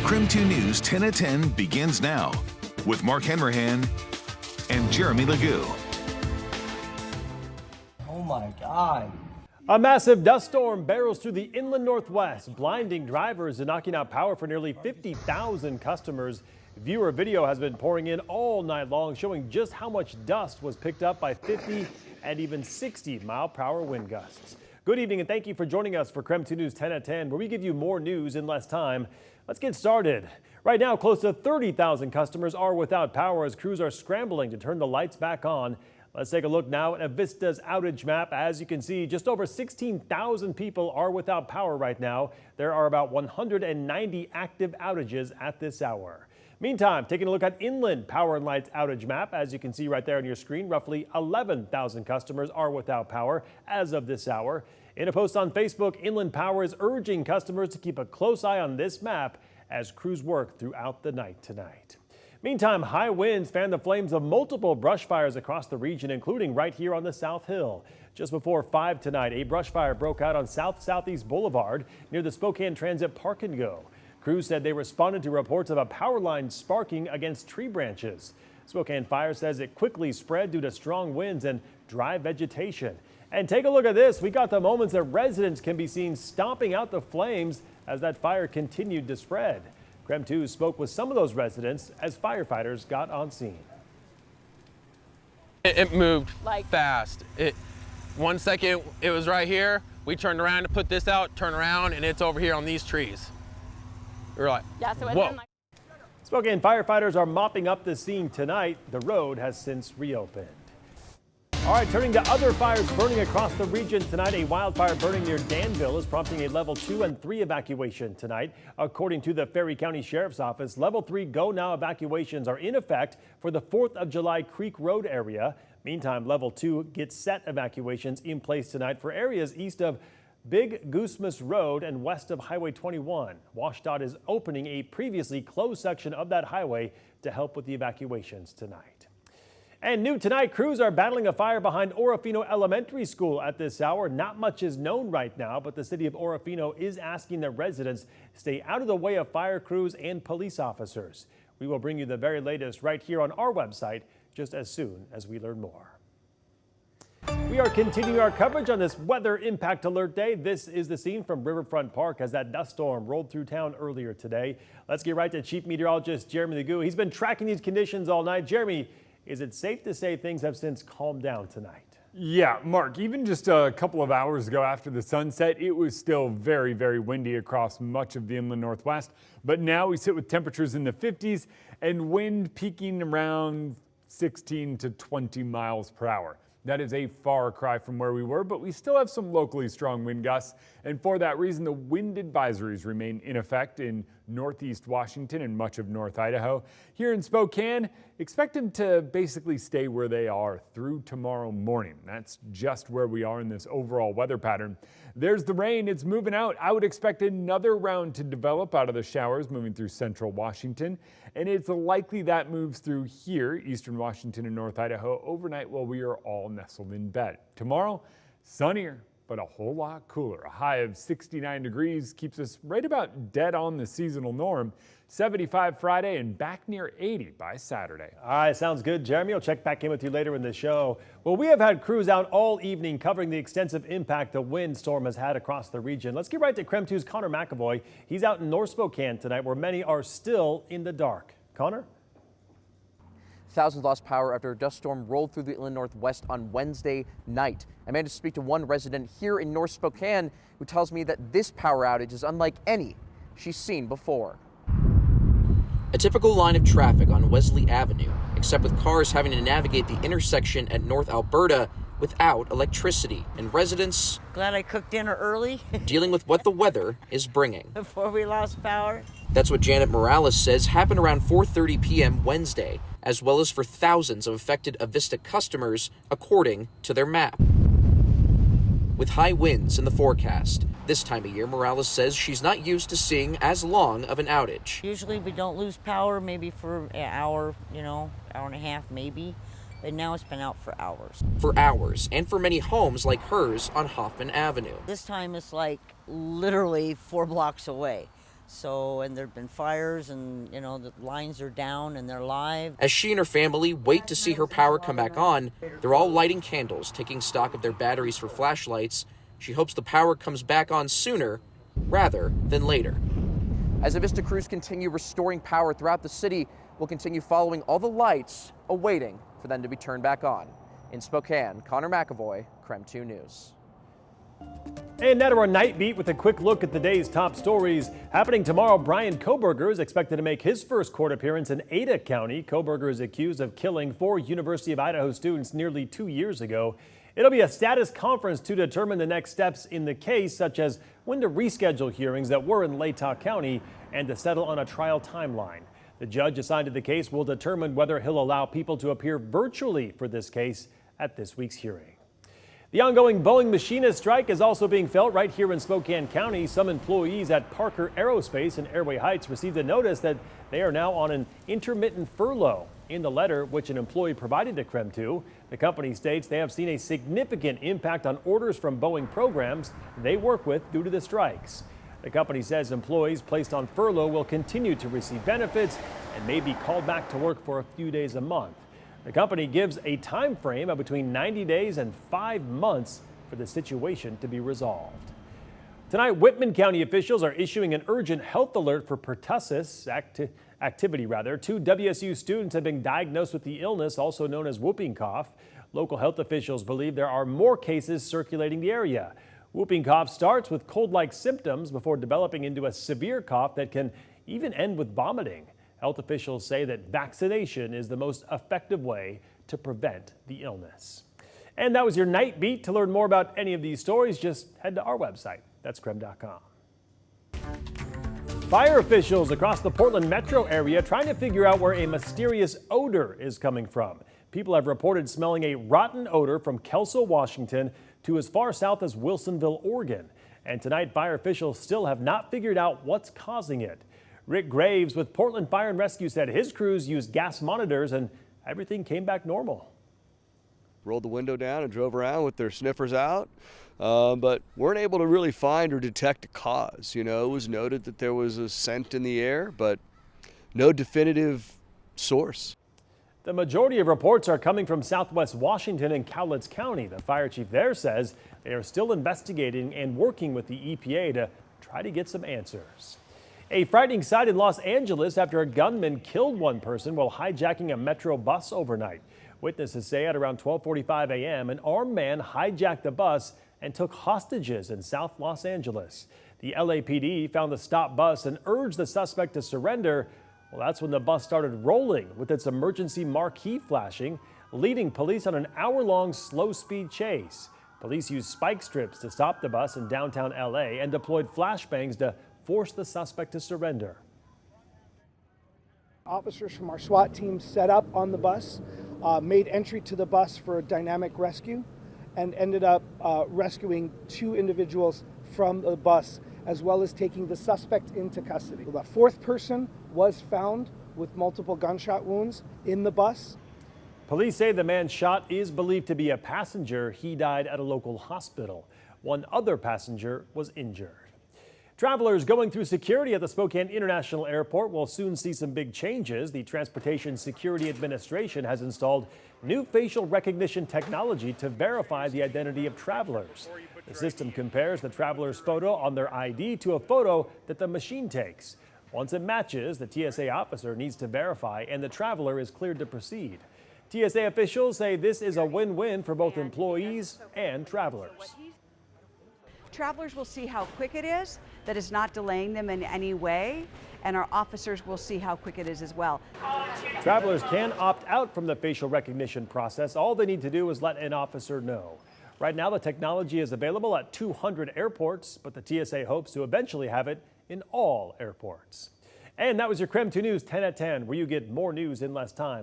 KREM 2 News 10 at 10 begins now with Mark Hanrahan and Jeremy Legoo. Oh my God. A massive dust storm barrels through the inland northwest, blinding drivers and knocking out power for nearly 50,000 customers. Viewer video has been pouring in all night long, showing just how much dust was picked up by 50 and even 60-mile-per-hour wind gusts. Good evening and thank you for joining us for KREM 2 News 10 at 10, where we give you more news in less time. Let's get started. Right now, close to 30,000 customers are without power as crews are scrambling to turn the lights back on. Let's take a look now at Avista's outage map. As you can see, just over 16,000 people are without power right now. There are about 190 active outages at this hour. Meantime, taking a look at Inland Power and Lights outage map. As you can see right there on your screen, roughly 11,000 customers are without power as of this hour. In a post on Facebook, Inland Power is urging customers to keep a close eye on this map as crews work throughout the night tonight. Meantime, high winds fan the flames of multiple brush fires across the region, including right here on the South Hill. Just before 5 tonight, a brush fire broke out on South-Southeast Boulevard near the Spokane Transit Park and Go. Crews said they responded to reports of a power line sparking against tree branches. Spokane Fire says it quickly spread due to strong winds and dry vegetation. And take a look at this. We got the moments that residents can be seen stomping out the flames as that fire continued to spread. KREM 2 spoke with some of those residents as firefighters got on scene. It moved fast. 1 second it was right here. We turned around to put this out, turn around, and it's over here on these trees. We're like, yeah, so whoa. Spokane firefighters are mopping up the scene tonight. The road has since reopened. All right, turning to other fires burning across the region tonight. A wildfire burning near Danville is prompting a level 2 and 3 evacuation tonight. According to the Ferry County Sheriff's Office, level 3 go now evacuations are in effect for the 4th of July Creek Road area. Meantime, level 2 get set evacuations in place tonight for areas east of Big Goosemas Road and west of Highway 21. WashDOT is opening a previously closed section of that highway to help with the evacuations tonight. And new tonight, crews are battling a fire behind Orofino Elementary School at this hour. Not much is known right now, but the city of Orofino is asking that residents stay out of the way of fire crews and police officers. We will bring you the very latest right here on our website just as soon as we learn more. We are continuing our coverage on this weather impact alert day. This is the scene from Riverfront Park as that dust storm rolled through town earlier today. Let's get right to Chief Meteorologist Jeremy Legoo. He's been tracking these conditions all night. Jeremy, is it safe to say things have since calmed down tonight? Yeah, Mark, even just a couple of hours ago after the sunset, it was still very, very windy across much of the inland northwest. But now we sit with temperatures in the 50s and wind peaking around 16 to 20 miles per hour. That is a far cry from where we were, but we still have some locally strong wind gusts. And for that reason, the wind advisories remain in effect in northeast Washington and much of North Idaho. Here in Spokane, expect them to basically stay where they are through tomorrow morning. That's just where we are in this overall weather pattern. There's the rain. It's moving out. I would expect another round to develop out of the showers moving through central Washington. And it's likely that moves through here, eastern Washington and North Idaho overnight while we are all nestled in bed. Tomorrow, sunnier, but a whole lot cooler. A high of 69 degrees keeps us right about dead on the seasonal norm. 75 Friday and back near 80 by Saturday. All right, sounds good, Jeremy. I'll check back in with you later in the show. Well, we have had crews out all evening covering the extensive impact the windstorm has had across the region. Let's get right to KREM 2's Connor McAvoy. He's out in North Spokane tonight where many are still in the dark. Connor? Thousands lost power after a dust storm rolled through the inland northwest on Wednesday night. I managed to speak to one resident here in North Spokane who tells me that this power outage is unlike any she's seen before. A typical line of traffic on Wesley Avenue, except with cars having to navigate the intersection at North Alberta without electricity, and residents Glad I cooked dinner early dealing with what the weather is bringing. before we lost power. That's what Janet Morales says happened around 4:30 p.m. Wednesday, as well as for thousands of affected Avista customers, according to their map. With high winds in the forecast, this time of year, Morales says she's not used to seeing as long of an outage. Usually we don't lose power, maybe for an hour, hour and a half maybe. But now it's been out for hours. For hours, and for many homes like hers on Hoffman Avenue. This time it's like literally 4 blocks away. So, and there've been fires, and you know the lines are down and they're live. As she and her family wait to see her power come back on, they're all lighting candles, taking stock of their batteries for flashlights. She hopes the power comes back on sooner rather than later. As the Vista crews continue restoring power throughout the city, we'll continue following all the lights, awaiting for them to be turned back on. In Spokane, Connor McAvoy, KREM 2 News. And now to our night beat with a quick look at the day's top stories. Happening tomorrow, Brian Koberger is expected to make his first court appearance in Ada County. Koberger is accused of killing 4 University of Idaho students nearly 2 years ago. It'll be a status conference to determine the next steps in the case, such as when to reschedule hearings that were in Latah County and to settle on a trial timeline. The judge assigned to the case will determine whether he'll allow people to appear virtually for this case at this week's hearing. The ongoing Boeing machinist strike is also being felt right here in Spokane County. Some employees at Parker Aerospace in Airway Heights received a notice that they are now on an intermittent furlough. In the letter, which an employee provided to KREM 2, the company states they have seen a significant impact on orders from Boeing programs they work with due to the strikes. The company says employees placed on furlough will continue to receive benefits and may be called back to work for a few days a month. The company gives a time frame of between 90 days and 5 months for the situation to be resolved. Tonight, Whitman County officials are issuing an urgent health alert for pertussis activity. 2 WSU students have been diagnosed with the illness, also known as whooping cough. Local health officials believe there are more cases circulating the area. Whooping cough starts with cold-like symptoms before developing into a severe cough that can even end with vomiting. Health officials say that vaccination is the most effective way to prevent the illness. And that was your night beat. To learn more about any of these stories, just head to our website. That's KREM.com. Fire officials across the Portland metro area trying to figure out where a mysterious odor is coming from. People have reported smelling a rotten odor from Kelso, Washington to as far south as Wilsonville, Oregon. And tonight, fire officials still have not figured out what's causing it. Rick Graves with Portland Fire and Rescue said his crews used gas monitors and everything came back normal. Rolled the window down and drove around with their sniffers out, but weren't able to really find or detect a cause. You know, it was noted that there was a scent in the air, but no definitive source. The majority of reports are coming from Southwest Washington and Cowlitz County. The fire chief there says they are still investigating and working with the EPA to try to get some answers. A frightening sight in Los Angeles after a gunman killed one person while hijacking a metro bus overnight. Witnesses say at around 12:45 a.m., an armed man hijacked the bus and took hostages in South Los Angeles. The LAPD found the stopped bus and urged the suspect to surrender. Well, that's when the bus started rolling with its emergency marquee flashing, leading police on an hour-long slow-speed chase. Police used spike strips to stop the bus in downtown LA and deployed flashbangs to force the suspect to surrender. Officers from our SWAT team set up on the bus, made entry to the bus for a dynamic rescue, and ended up rescuing 2 individuals from the bus, as well as taking the suspect into custody. The 4th person was found with multiple gunshot wounds in the bus. Police say the man shot is believed to be a passenger. He died at a local hospital. 1 other passenger was injured. Travelers going through security at the Spokane International Airport will soon see some big changes. The Transportation Security Administration has installed new facial recognition technology to verify the identity of travelers. The system compares the traveler's photo on their ID to a photo that the machine takes. Once it matches, the TSA officer needs to verify and the traveler is cleared to proceed. TSA officials say this is a win-win for both employees and travelers. Travelers will see how quick it is, that is not delaying them in any way, and our officers will see how quick it is as well. Travelers can opt out from the facial recognition process. All they need to do is let an officer know. Right now, the technology is available at 200 airports, but the TSA hopes to eventually have it in all airports. And that was your KREM 2 News 10 at 10, where you get more news in less time.